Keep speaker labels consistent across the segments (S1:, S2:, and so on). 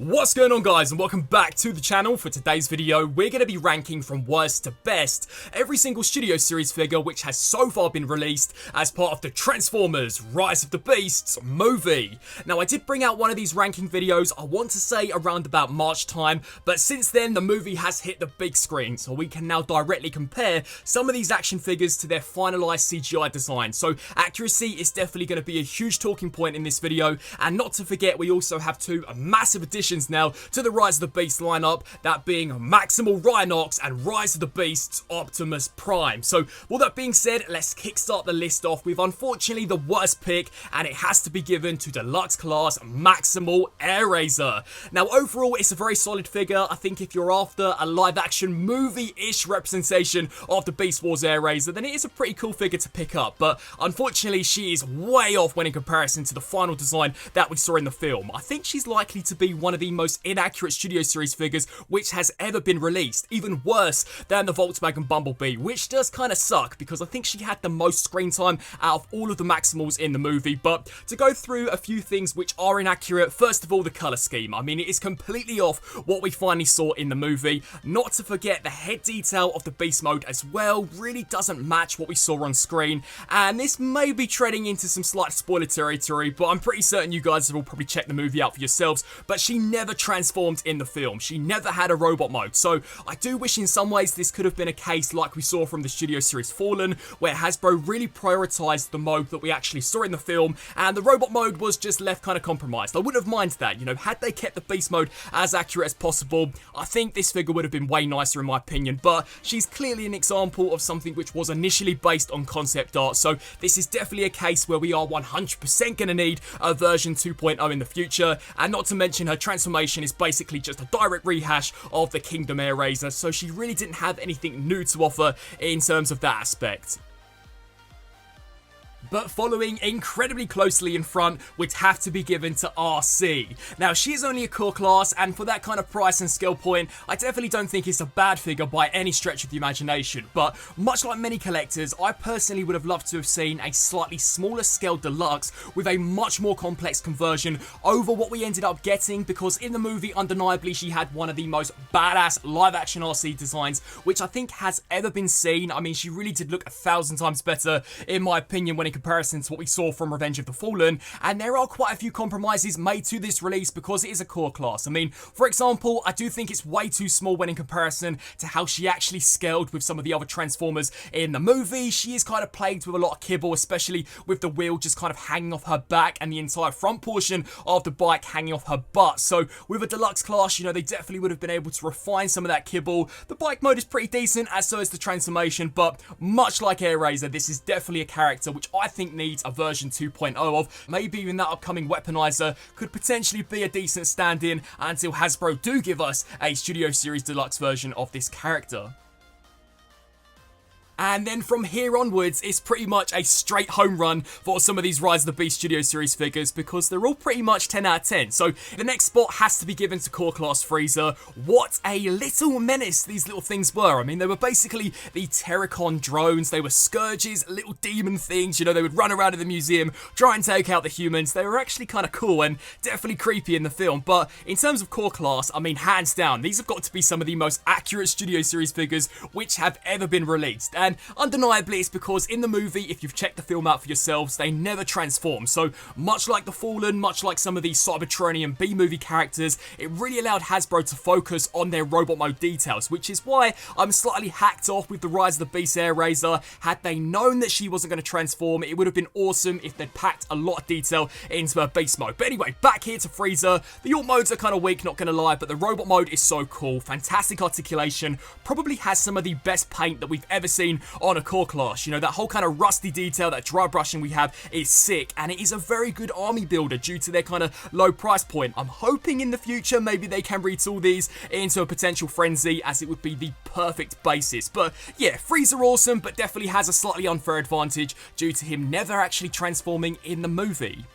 S1: What's going on, guys, and welcome back to the channel. For today's video, we're going to be ranking from worst to best every single Studio Series figure which has so far been released as part of the Transformers Rise of the Beasts movie. Now, I did bring out one of these ranking videos, I want to say around about March time, but since then the movie has hit the big screen, so we can now directly compare some of these action figures to their finalized CGI design. So accuracy is definitely going to be a huge talking point in this video, and not to forget, we also have two massive additions now to the Rise of the Beast lineup, that being Maximal Rhinox and Rise of the Beasts Optimus Prime. So with that being said, let's kickstart the list off with unfortunately the worst pick, and it has to be given to Deluxe Class Maximal Airazor. Now overall, it's a very solid figure. I think if you're after a live action movie-ish representation of the Beast Wars Airazor, then it is a pretty cool figure to pick up, but unfortunately she is way off when in comparison to the final design that we saw in the film. I think she's likely to be one of the most inaccurate Studio Series figures which has ever been released, even worse than the Volkswagen Bumblebee, which does kind of suck because I think she had the most screen time out of all of the Maximals in the movie. But to go through a few things which are inaccurate, first of all, the colour scheme. I mean, it is completely off what we finally saw in the movie. Not to forget the head detail of the Beast Mode as well really doesn't match what we saw on screen, and this may be treading into some slight spoiler territory, but I'm pretty certain you guys have all probably checked the movie out for yourselves, but she never transformed in the film. She never had a robot mode, so I do wish in some ways this could have been a case like we saw from the Studio Series Fallen, where Hasbro really prioritised the mode that we actually saw in the film, and the robot mode was just left kind of compromised. I wouldn't have minded that, you know, had they kept the Beast Mode as accurate as possible, I think this figure would have been way nicer in my opinion, but she's clearly an example of something which was initially based on concept art, so this is definitely a case where we are 100% going to need a version 2.0 in the future, and not to mention her transformation is basically just a direct rehash of the Kingdom Airazor, so she really didn't have anything new to offer in terms of that aspect. But following incredibly closely in front would have to be given to Arcee. Now, she's only a core class, and for that kind of price and skill point, I definitely don't think it's a bad figure by any stretch of the imagination. But much like many collectors, I personally would have loved to have seen a slightly smaller scale deluxe with a much more complex conversion over what we ended up getting, because in the movie, undeniably, she had one of the most badass live action Arcee designs, which I think has ever been seen. I mean, she really did look 1,000 times better, in my opinion, when in comparison to what we saw from Revenge of the Fallen, and there are quite a few compromises made to this release because it is a core class. I mean, for example, I do think it's way too small when in comparison to how she actually scaled with some of the other Transformers in the movie. She is kind of plagued with a lot of kibble, especially with the wheel just kind of hanging off her back and the entire front portion of the bike hanging off her butt. So with a deluxe class, you know, they definitely would have been able to refine some of that kibble. The bike mode is pretty decent, as so is the transformation, but much like Airazor, this is definitely a character which I think needs a version 2.0 of. Maybe even that upcoming weaponizer could potentially be a decent stand-in until Hasbro do give us a Studio Series Deluxe version of this character. And then from here onwards, it's pretty much a straight home run for some of these Rise of the Beast Studio Series figures, because they're all pretty much 10 out of 10. So the next spot has to be given to Core Class Frieza. What a little menace these little things were. I mean, they were basically the Terrorcon drones. They were Scourges, little demon things. You know, they would run around in the museum, try and take out the humans. They were actually kind of cool and definitely creepy in the film. But in terms of Core Class, I mean, hands down, these have got to be some of the most accurate Studio Series figures which have ever been released. And undeniably, it's because in the movie, if you've checked the film out for yourselves, they never transform. So much like the Fallen, much like some of these Cybertronian B-movie characters, it really allowed Hasbro to focus on their robot mode details, which is why I'm slightly hacked off with the Rise of the Beast Airazor. Had they known that she wasn't going to transform, it would have been awesome if they'd packed a lot of detail into her beast mode. But anyway, back here to Frieza. The alt modes are kind of weak, not going to lie, but the robot mode is so cool. Fantastic articulation, probably has some of the best paint that we've ever seen on a core class. You know, that whole kind of rusty detail, that dry brushing we have is sick, and it is a very good army builder due to their kind of low price point. I'm hoping in the future maybe they can retool these into a potential frenzy, as it would be the perfect basis. But yeah, Frieza awesome, but definitely has a slightly unfair advantage due to him never actually transforming in the movie.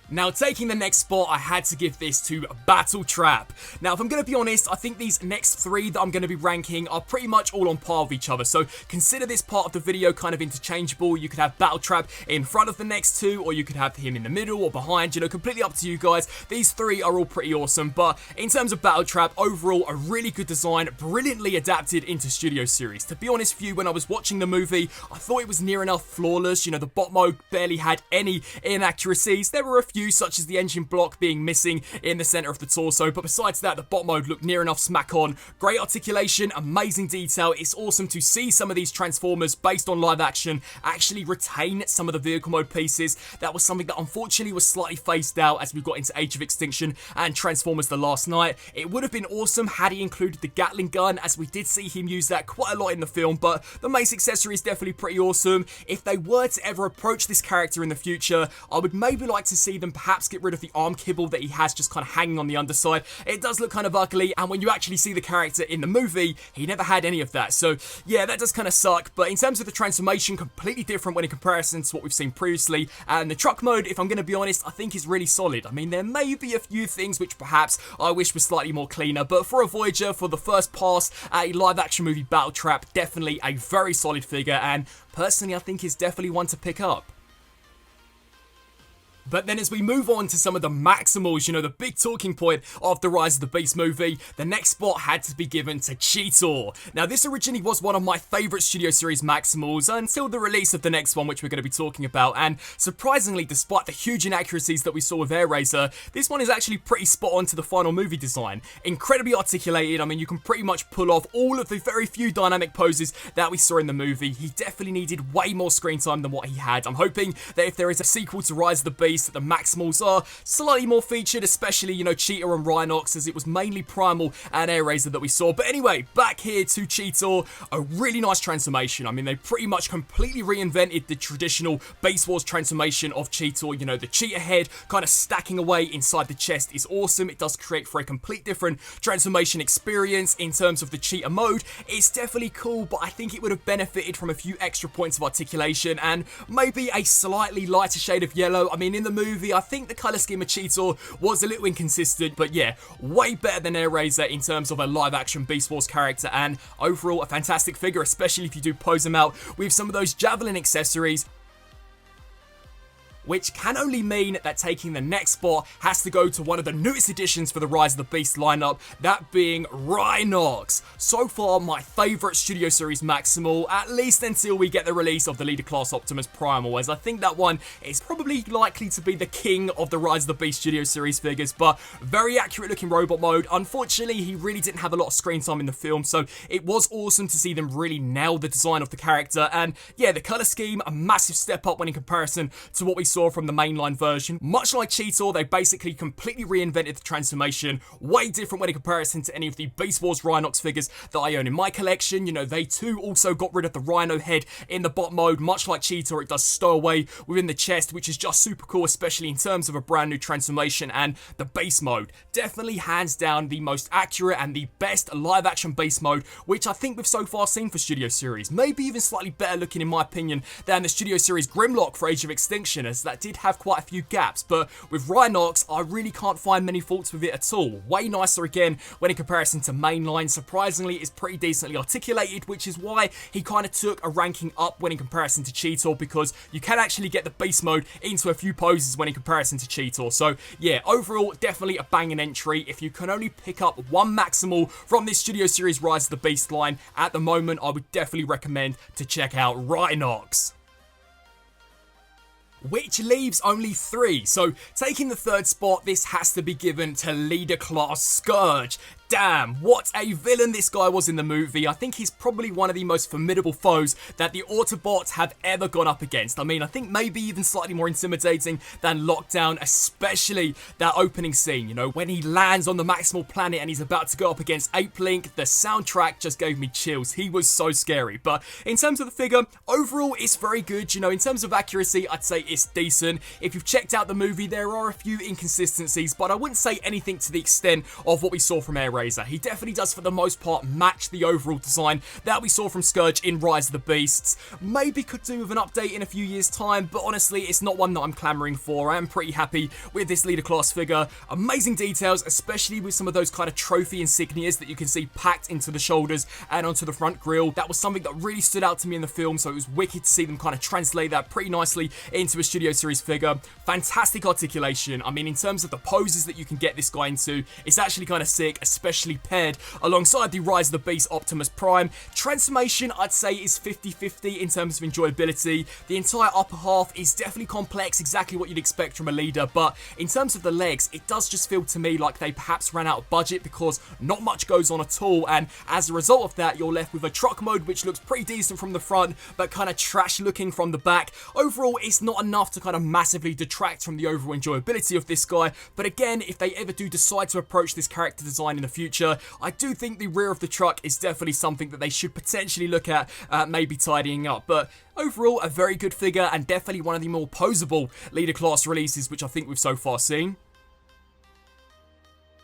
S1: Now, taking the next spot, I had to give this to Battletrap. Now, if I'm going to be honest, I think these next three that I'm going to be ranking are pretty much all on par with each other. So consider this part of the video kind of interchangeable. You could have Battletrap in front of the next two, or you could have him in the middle or behind, you know, completely up to you guys. These three are all pretty awesome, but in terms of Battletrap, overall, a really good design, brilliantly adapted into Studio Series. To be honest with you, when I was watching the movie, I thought it was near enough flawless. You know, the bot mode barely had any inaccuracies. There were a few, such as the engine block being missing in the center of the torso, but besides that, the bot mode looked near enough smack on. Great articulation, amazing detail. It's awesome to see some of these Transformers based on live action actually retain some of the vehicle mode pieces. That was something that unfortunately was slightly phased out as we got into Age of Extinction and Transformers The Last Night. It would have been awesome had he included the Gatling gun, as we did see him use that quite a lot in the film, but the mace accessory is definitely pretty awesome. If they were to ever approach this character in the future, I would maybe like to see them perhaps get rid of the arm kibble that he has just kind of hanging on the underside. It does look kind of ugly, and when you actually see the character in the movie, he never had any of that. So yeah, that does kind of suck, but in terms of the transformation, completely different when in comparison to what we've seen previously. And the truck mode, if I'm going to be honest, I think is really solid. I mean, there may be a few things which perhaps I wish were slightly more cleaner, but for a Voyager, for the first pass at a live action movie Battletrap, definitely a very solid figure, and personally I think is definitely one to pick up. But then as we move on to some of the Maximals, you know, the big talking point of the Rise of the Beast movie, the next spot had to be given to Cheetor. Now, this originally was one of my favourite Studio Series Maximals until the release of the next one, which we're going to be talking about, and surprisingly, despite the huge inaccuracies that we saw with Airazor, this one is actually pretty spot on to the final movie design. Incredibly articulated. I mean, you can pretty much pull off all of the very few dynamic poses that we saw in the movie. He definitely needed way more screen time than what he had. I'm hoping that if there is a sequel to Rise of the Beast, that the Maximals are slightly more featured, especially, you know, Cheetor and Rhinox, as it was mainly Primal and Airazor that we saw. But anyway, back here to Cheetor, a really nice transformation. I mean, they pretty much completely reinvented the traditional Beast Wars transformation of Cheetor. You know, the cheetah head kind of stacking away inside the chest is awesome. It does create for a complete different transformation experience in terms of the cheetah mode. It's definitely cool, but I think it would have benefited from a few extra points of articulation and maybe a slightly lighter shade of yellow. I mean, in the movie, I think the colour scheme of Cheetor was a little inconsistent, but yeah, way better than Airazor in terms of a live-action Beast Wars character, and overall a fantastic figure, especially if you do pose him out with some of those javelin accessories, which can only mean that taking the next spot has to go to one of the newest additions for the Rise of the Beast lineup, that being Rhinox. So far, my favourite Studio Series Maximal, at least until we get the release of the Leader Class Optimus Prime, as I think that one is probably likely to be the king of the Rise of the Beast Studio Series figures, but very accurate looking robot mode. Unfortunately, he really didn't have a lot of screen time in the film, so it was awesome to see them really nail the design of the character, and yeah, the colour scheme, a massive step up when in comparison to what we saw from the mainline version. Much like Cheetor, they basically completely reinvented the transformation, way different when in comparison to any of the Beast Wars Rhinox figures that I own in my collection. You know, they too also got rid of the Rhino head in the bot mode. Much like Cheetor, it does stow away within the chest, which is just super cool, especially in terms of a brand new transformation. And the base mode, definitely hands down the most accurate and the best live action base mode, which I think we've so far seen for Studio Series. Maybe even slightly better looking in my opinion than the Studio Series Grimlock for Age of Extinction, as that did have quite a few gaps, but with Rhinox, I really can't find many faults with it at all. Way nicer again when in comparison to mainline. Surprisingly, it's pretty decently articulated, which is why he kind of took a ranking up when in comparison to Cheetor, because you can actually get the beast mode into a few poses when in comparison to Cheetor. So yeah, overall, definitely a banging entry. If you can only pick up one Maximal from this Studio Series Rise of the Beast line at the moment, I would definitely recommend to check out Rhinox. Which leaves only three. So taking the third spot, this has to be given to Leader Class Scourge. Damn, what a villain this guy was in the movie. I think he's probably one of the most formidable foes that the Autobots have ever gone up against. I mean, I think maybe even slightly more intimidating than Lockdown, especially that opening scene, you know, when he lands on the Maximal planet and he's about to go up against Ape Link. The soundtrack just gave me chills. He was so scary. But in terms of the figure, overall, it's very good. You know, in terms of accuracy, I'd say it's decent. If you've checked out the movie, there are a few inconsistencies, but I wouldn't say anything to the extent of what we saw from Airazor. Airazor. He definitely does, for the most part, match the overall design that we saw from Scourge in Rise of the Beasts. Maybe could do with an update in a few years' time, but honestly, it's not one that I'm clamoring for. I am pretty happy with this leader class figure. Amazing details, especially with some of those kind of trophy insignias that you can see packed into the shoulders and onto the front grille. That was something that really stood out to me in the film, so it was wicked to see them kind of translate that pretty nicely into a Studio Series figure. Fantastic articulation. I mean, in terms of the poses that you can get this guy into, it's actually kind of sick, especially paired alongside the Rise of the Beast Optimus Prime. Transformation, I'd say, is 50-50 in terms of enjoyability. The entire upper half is definitely complex, exactly what you'd expect from a leader, but in terms of the legs, it does just feel to me like they perhaps ran out of budget because not much goes on at all, and as a result of that, you're left with a truck mode which looks pretty decent from the front, but kind of trash looking from the back. Overall, it's not enough to kind of massively detract from the overall enjoyability of this guy, but again, if they ever do decide to approach this character design in the future, I do think the rear of the truck is definitely something that they should potentially look at maybe tidying up. But overall, a very good figure and definitely one of the more posable leader class releases which I think we've so far seen.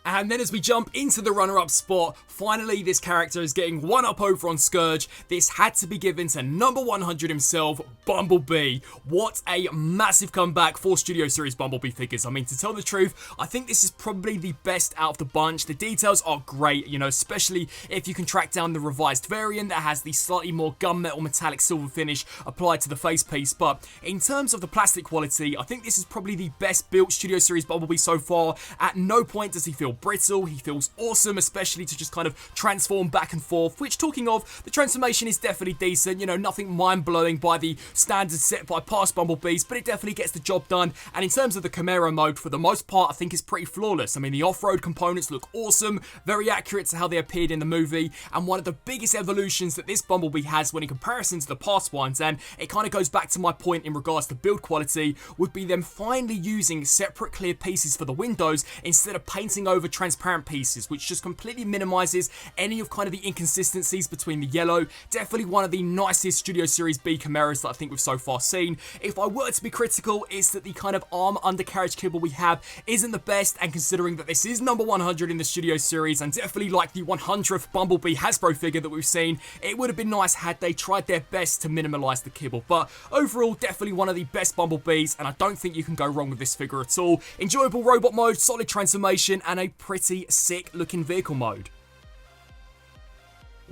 S1: And then as we jump into the runner-up spot, finally this character is getting one up over on Scourge. This had to be given to number 100 himself, Bumblebee. What a massive comeback for Studio Series Bumblebee figures. I mean, to tell the truth, I think this is probably the best out of the bunch. The details are great, you know, especially if you can track down the revised variant that has the slightly more gunmetal metallic silver finish applied to the face piece. But in terms of the plastic quality, I think this is probably the best built Studio Series Bumblebee so far. At no point does he feel brittle. He feels awesome, especially to just kind of transform back and forth, which, talking of, the transformation is definitely decent, you know, nothing mind-blowing by the standards set by past Bumblebees, but it definitely gets the job done. And in terms of the Camaro mode, for the most part, I think it's pretty flawless. I mean, the off-road components look awesome, very accurate to how they appeared in the movie, and one of the biggest evolutions that this Bumblebee has when in comparison to the past ones, and it kind of goes back to my point in regards to build quality, would be them finally using separate clear pieces for the windows instead of painting over transparent pieces, which just completely minimizes any of kind of the inconsistencies between the yellow. Definitely one of the nicest Studio Series B Camaros that I think we've so far seen. If I were to be critical, it's that the kind of arm undercarriage kibble we have isn't the best, and considering that this is number 100 in the Studio Series and definitely like the 100th Bumblebee Hasbro figure that we've seen, it would have been nice had they tried their best to minimize the kibble. But overall, definitely one of the best Bumblebees, and I don't think you can go wrong with this figure at all. Enjoyable robot mode, solid transformation, and a pretty sick looking vehicle mode.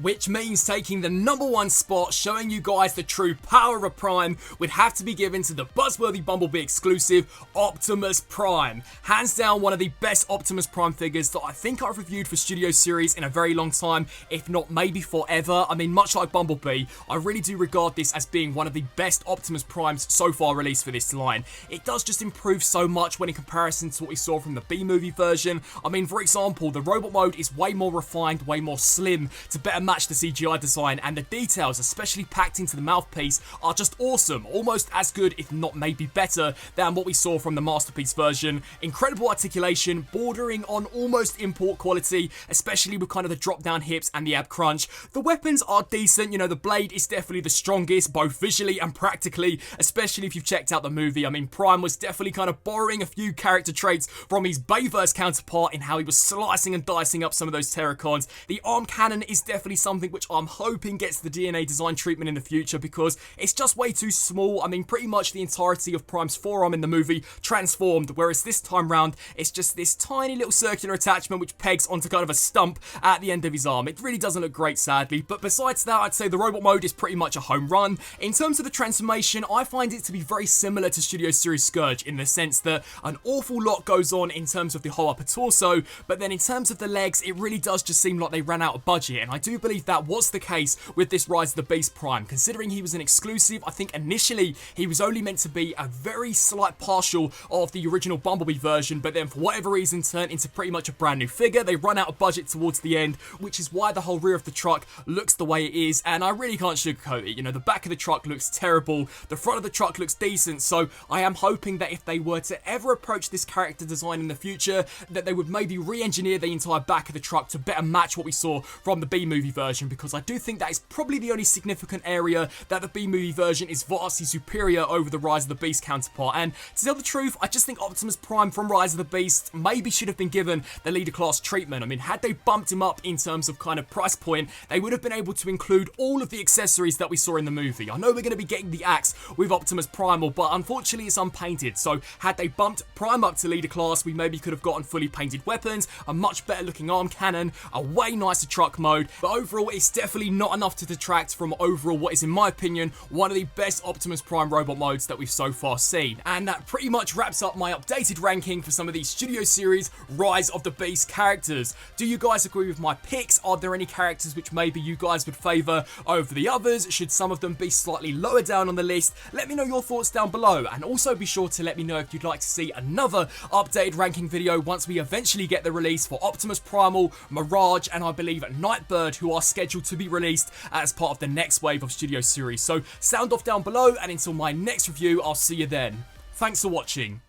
S1: Which means taking the number one spot, showing you guys the true power of Prime, would have to be given to the buzzworthy Bumblebee exclusive, Optimus Prime. Hands down one of the best Optimus Prime figures that I think I've reviewed for Studio Series in a very long time, if not maybe forever. I mean, much like Bumblebee, I really do regard this as being one of the best Optimus Primes so far released for this line. It does just improve so much when in comparison to what we saw from the B-movie version. I mean, for example, the robot mode is way more refined, way more slim, to better match the CGI design, and the details, especially packed into the mouthpiece, are just awesome, almost as good if not maybe better than what we saw from the Masterpiece version. Incredible articulation, bordering on almost import quality, especially with kind of the drop down hips and the ab crunch. The weapons are decent, you know, the blade is definitely the strongest, both visually and practically, especially if you've checked out the movie. I mean, Prime was definitely kind of borrowing a few character traits from his Bayverse counterpart in how he was slicing and dicing up some of those Terrorcons. The arm cannon is definitely something which I'm hoping gets the DNA design treatment in the future, because it's just way too small. I mean, pretty much the entirety of Prime's forearm in the movie transformed, whereas this time round, it's just this tiny little circular attachment which pegs onto kind of a stump at the end of his arm. It really doesn't look great, sadly, but besides that, I'd say the robot mode is pretty much a home run. In terms of the transformation, I find it to be very similar to Studio Series Scourge in the sense that an awful lot goes on in terms of the whole upper torso, but then in terms of the legs, it really does just seem like they ran out of budget, and I do believe that was the case with this Rise of the Beast Prime. Considering he was an exclusive, I think initially he was only meant to be a very slight partial of the original Bumblebee version, but then for whatever reason turned into pretty much a brand new figure. They run out of budget towards the end, which is why the whole rear of the truck looks the way it is, and I really can't sugarcoat it. You know, the back of the truck looks terrible, the front of the truck looks decent, so I am hoping that if they were to ever approach this character design in the future, that they would maybe re-engineer the entire back of the truck to better match what we saw from the B-movie B-movie version, because I do think that is probably the only significant area that the B-movie version is vastly superior over the Rise of the Beast counterpart. And to tell the truth, I just think Optimus Prime from Rise of the Beast maybe should have been given the leader class treatment. I mean, had they bumped him up in terms of kind of price point, they would have been able to include all of the accessories that we saw in the movie. I know we're going to be getting the axe with Optimus Primal, but unfortunately it's unpainted. So had they bumped Prime up to leader class, we maybe could have gotten fully painted weapons, a much better looking arm cannon, a way nicer truck mode. But overall, it's definitely not enough to detract from overall what is, in my opinion, one of the best Optimus Prime robot modes that we've so far seen. And that pretty much wraps up my updated ranking for some of these Studio Series Rise of the Beast characters. Do you guys agree with my picks? Are there any characters which maybe you guys would favour over the others? Should some of them be slightly lower down on the list? Let me know your thoughts down below, and also be sure to let me know if you'd like to see another updated ranking video once we eventually get the release for Optimus Primal, Mirage, and I believe Nightbird, who are scheduled to be released as part of the next wave of Studio Series. So sound off down below, and until my next review, I'll see you then. Thanks for watching.